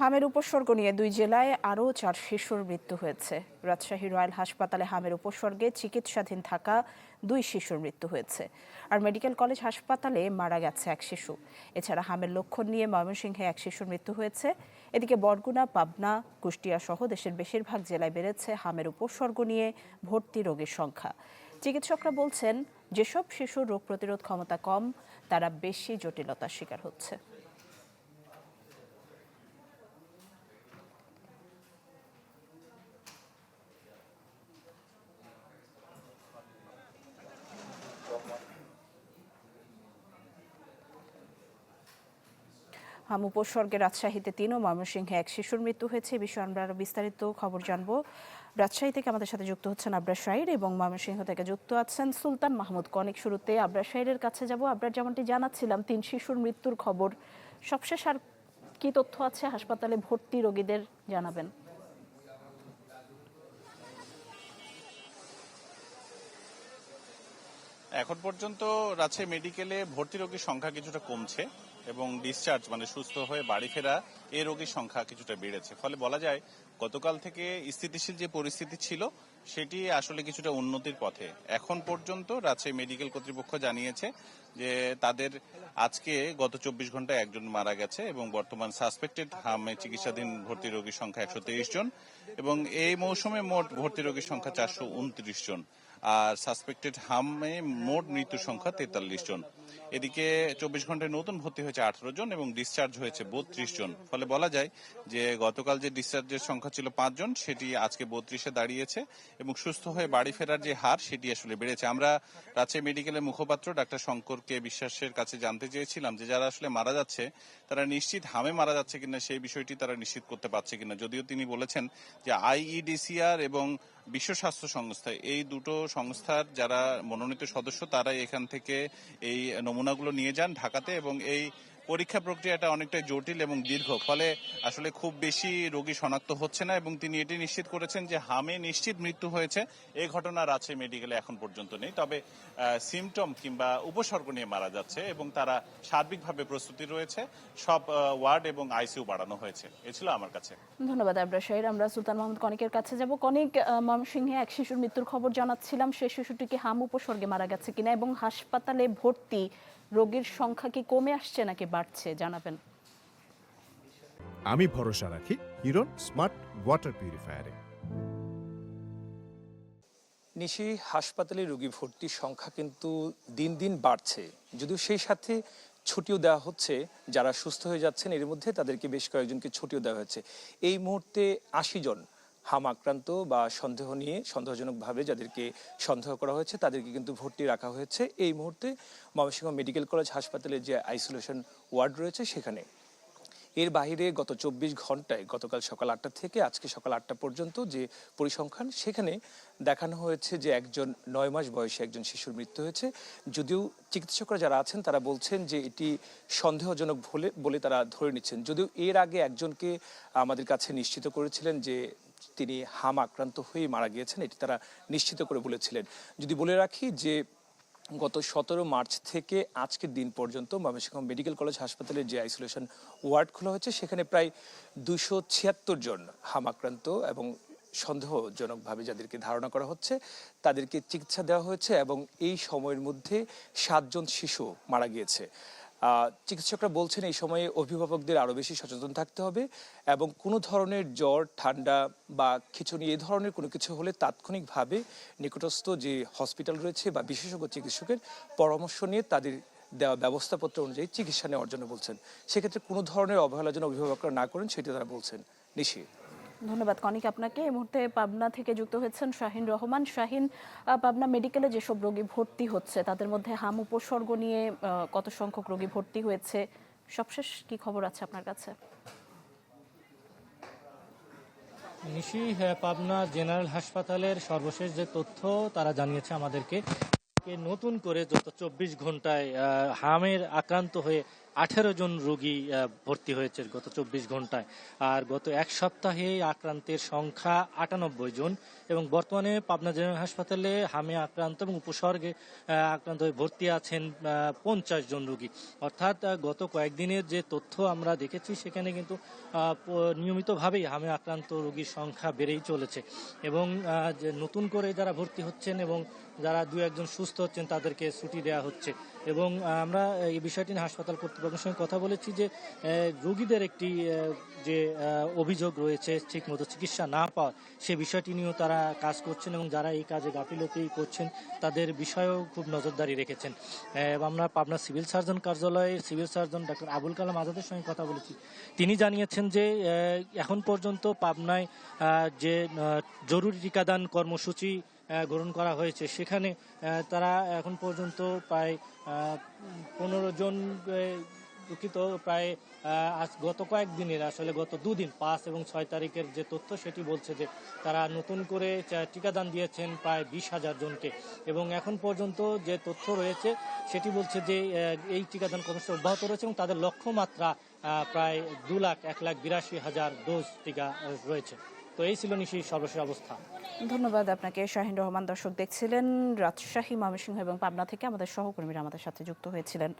হামের উপসর্গ নিয়ে 2 জেলায় আরও 4 শিশুর মৃত্যু হয়েছে। রাজশাহী রয়্যাল হাসপাতালে হামের উপসর্গে চিকিৎসাধীন থাকা 2 শিশুর মৃত্যু হয়েছে। আর মেডিকেল কলেজ হাসপাতালে মারা গেছে 1 শিশু। এছাড়া হামের লক্ষণ নিয়ে ময়মনসিংহে 1 শিশুর মৃত্যু হয়েছে। এদিকে বরগুনা, পাবনা, কুষ্টিয়া সহ দেশের বেশিরভাগ জেলায় বেড়েছে হামের উপসর্গ নিয়ে ভর্তি রোগীর সংখ্যা। চিকিৎসকরা বলছেন, যেসব শিশুর রোগ প্রতিরোধ ক্ষমতা কম তারা বেশি জটিলতার শিকার হচ্ছে। হাম উপসর্গে রাজশাহীতে 3 ও ময়মনসিংহে 1 শিশুর মৃত্যু হয়েছে। এই বিষয়ে আমরা আরো বিস্তারিত খবর জানবো। রাজশাহী থেকে আমাদের সাথে যুক্ত হচ্ছেন আবরার শাহির এবং ময়মনসিংহ থেকে যুক্ত আছেন সুলতান মাহমুদ কনিক। শুরুতে আবরার শাহিরের কাছে যাব। আবরার, যেমনটি জানাচ্ছিলাম, 3 শিশুর মৃত্যুর খবর। সবশেষ আর কি তথ্য আছে হাসপাতালে ভর্তি রোগীদের জানাবেন। এখন পর্যন্ত রাজশাহী মেডিকেলে ভর্তি রোগীর সংখ্যা কিছুটা কমছে এবং ডিসচার্জ মানে সুস্থ হয়ে বাড়ি ফেরা এই রোগীর সংখ্যা কিছুটা বেড়েছে। ফলে বলা যায় গতকাল থেকে স্থিতিশীল যে পরিস্থিতি ছিল সেটি আসলে কিছুটা উন্নতির পথে। এখন পর্যন্ত রাজশাহী মেডিকেল কর্তৃপক্ষ জানিয়েছে যে তাদের আজকে গত 24 ঘন্টায় একজন মারা গেছে এবং বর্তমান সাসপেক্টেড হামে চিকিৎসাধীন ভর্তি রোগীর সংখ্যা 123 জন এবং এই মৌসুমে মোট ভর্তি রোগীর সংখ্যা 429 জন। আর সাসপেক্টেড হামে মোট মৃত্যুর সংখ্যা 43 জন। এদিকে 24 ঘন্টায় নতুন ভর্তি হয়েছে 18 জন এবং ডিসচার্জ হয়েছে 32 জন। ফলে বলা যায় যে গতকাল যে ডিসচার্জের সংখ্যা ছিল 5 জন, সেটি আজকে 32-এ দাঁড়িয়েছে এবং সুস্থ হয়ে বাড়ি ফেরার যে হার সেটি আসলে বেড়েছে। আমরা রাজশাহী মেডিকেলের মুখপাত্র ডাক্তার শঙ্কর কে বিশ্বাসের কাছে জানতে চেয়েছিলাম যে যারা আসলে মারা যাচ্ছে তারা নিশ্চিত হামে মারা যাচ্ছে কিনা সেই বিষয়টি তারা নিশ্চিত করতে পারছে কিনা। যদিও তিনি বলেছেন যে IEDCR এবং বিশ্ব স্বাস্থ্য সংস্থা, এই দুটো সংস্থার যারা মনোনীত সদস্য তারাই এখান থেকে এই নমুনাগুলো নিয়ে যান ঢাকাতে এবং এই পরীক্ষা প্রক্রিয়াটা অনেকটাই জটিল এবং দীর্ঘ। ফলে আসলে খুব বেশি রোগী শনাক্ত হচ্ছে না এবং তিনি এটি নিশ্চিত করেছেন যে হামে নিশ্চিত মৃত্যু হয়েছে এই ঘটনা রাজশাহী মেডিকেলে এখন পর্যন্ত নেই। তবে সিমটম কিংবা উপসর্গ নিয়ে মারা যাচ্ছে এবং তারা সার্বিকভাবে প্রস্তুতি রয়েছে। সব ওয়ার্ড এবং ICU বাড়ানো হয়েছে। এ ছিল আমার কাছে। ধন্যবাদ আবরার শাহির। আমরা সুলতান মাহমুদ কনিকের কাছে যাব। কনিক, ময়মনসিংহে 1 শিশুর মৃত্যুর খবর জানাচ্ছিলাম। সেই শিশুটি কি হাম উপসর্গে মারা গেছে কিনা এবং হাসপাতালে ভর্তি রোগীর সংখ্যা কি কমে আসছে নাকি বাড়ছে জানাবেন। আমি ভরসা রাখি হিরন স্মার্ট ওয়াটার পিউরিফায়ারে। নিশি হাসপাতালে রোগী ভর্তির সংখ্যা কিন্তু দিন দিন বাড়ছে, যদিও সেই সাথে ছুটিও দেওয়া হচ্ছে। যারা সুস্থ হয়ে যাচ্ছেন এর মধ্যে তাদেরকে বেশ কয়েকজনকে ছুটিও দেওয়া হয়েছে। এই মুহূর্তে 80 জন হাম আক্রান্ত বা সন্দেহজনকভাবে যাদেরকে সন্দেহ করা হয়েছে তাদেরকে কিন্তু ভর্তি রাখা হয়েছে এই মুহূর্তে ময়মনসিংহ মেডিকেল কলেজ হাসপাতালে যে আইসোলেশন ওয়ার্ড রয়েছে সেখানে। এর বাইরে গত 24 ঘন্টায় গতকাল সকাল 8টা থেকে আজকে সকাল 8টা পর্যন্ত যে পরিসংখ্যান, সেখানে দেখানো হয়েছে যে 9 মাস বয়সী একজন শিশুর মৃত্যু হয়েছে। যদিও চিকিৎসকরা যারা আছেন তারা বলছেন যে এটি সন্দেহজনক বলে তারা ধরে নিচ্ছেন। যদিও এর আগে একজনকে আমাদের কাছে নিশ্চিত করেছিলেন যে তিনি হাম আক্রান্ত হয়ে মারা গিয়েছেন, এটি তারা নিশ্চিত করে বলেছিলেন। যদি বলে রাখি যে গত 17 মার্চ থেকে আজকের দিন পর্যন্ত ময়মনসিংহ মেডিকেল কলেজ হাসপাতালের যে আইসোলেশন ওয়ার্ড খোলা হয়েছে সেখানে প্রায় 276 জন হাম আক্রান্ত এবং সন্দেহজনকভাবে যাদেরকে ধারণা করা হচ্ছে তাদেরকে চিকিৎসা দেওয়া হয়েছে এবং এই সময়ের মধ্যে 7 জন শিশু মারা গিয়েছে। চিকিৎসকরা বলছেন এই সময়ে অভিভাবকদের আরো বেশি সচেতন থাকতে হবে এবং কোনো ধরনের জ্বর, ঠান্ডা বা খিঁচুনি এই ধরনের কোনো কিছু হলে তাৎক্ষণিকভাবে নিকটস্থ যে হসপিটাল রয়েছে বা বিশেষজ্ঞ চিকিৎসকের পরামর্শ নিয়ে তাদের দেওয়া ব্যবস্থাপত্র অনুযায়ী চিকিৎসা নেওয়ার জন্য বলছেন। সেক্ষেত্রে কোনো ধরনের অবহেলা যেন অভিভাবকরা না করেন সেটি তারা বলছেন। নিশি, ধন্যবাদ কনিক আপনাকে। এই মুহূর্তে পাবনা থেকে যুক্ত হয়েছেন শাহিন রহমান। শাহিন, পাবনা মেডিকেলে যেসব রোগী ভর্তি হচ্ছে তাদের মধ্যে হাম উপসর্গ নিয়ে কত সংখ্যক রোগী ভর্তি হয়েছে, সবশেষ কি খবর আছে আপনার কাছে? নিশি, পাবনা জেনারেল হাসপাতালের সর্বশেষ যে তথ্য তারা জানিয়েছে আমাদেরকে, নতুন করে যত 24 ঘন্টায় হামের আক্রান্ত হয়ে 18 জন রোগী ভর্তি হয়েছে গত 24 ঘন্টায়। আর গত এক সপ্তাহে আক্রান্তের সংখ্যা 98 জন এবং বর্তমানে পাবনা জেনারেল হাসপাতালে হামে আক্রান্ত এবং উপসর্গে আক্রান্ত হয়ে ভর্তি আছেন 50 জন রোগী। অর্থাৎ গত কয়েকদিনের যে তথ্য আমরা দেখেছি সেখানে কিন্তু নিয়মিতভাবেই হামে আক্রান্ত রোগীর সংখ্যা বেড়েই চলেছে এবং যে নতুন করে যারা ভর্তি হচ্ছেন এবং যারা দু একজন সুস্থ হচ্ছেন তাদেরকে ছুটি দেওয়া হচ্ছে এবং আমরা এই বিষয়টি নিয়ে হাসপাতাল কর্তৃপক্ষের সঙ্গে কথা বলেছি যে রোগীদের একটি যে অভিযোগ রয়েছে ঠিকমতো চিকিৎসা না পাওয়া সে বিষয়টি নিয়েও তারা কাজ করছেন এবং যারা এই কাজে গাফিলতি করছেন তাদের বিষয়েও খুব নজরদারি রেখেছেন। আমরা পাবনা সিভিল সার্জন কার্যালয়ের civil surgeon doctor Abul Kalam আজাদের সঙ্গে কথা বলেছি। তিনি জানিয়েছেন যে এখন পর্যন্ত পাবনায় যে জরুরি টিকাদান কর্মসূচি গ্রহণ করা হয়েছে সেখানে তারা এখন পর্যন্ত প্রায় 15 জন দুঃখিত প্রায় গত কয়েকদিনের আসলে গত দুদিন 5 এবং 6 তারিখের যে তথ্য সেটি বলছে যে তারা নতুন করে টিকাদান দিয়েছেন প্রায় 20,000 জনকে এবং এখন পর্যন্ত যে তথ্য রয়েছে সেটি বলছে যে এই টিকাদান কর্মসূচি অব্যাহত রয়েছে এবং তাদের লক্ষ্যমাত্রা প্রায় 2,82,000 ডোজ টিকা রয়েছে। তো এই ছিল নিশি সর্বশেষ অবস্থা। ধন্যবাদ আপনাকে শাহিন রহমান। দর্শক দেখছিলেন রাজশাহী, ময়মনসিংহ এবং পাবনা থেকে আমাদের সহকর্মীরা আমাদের সাথে যুক্ত হয়েছিলেন।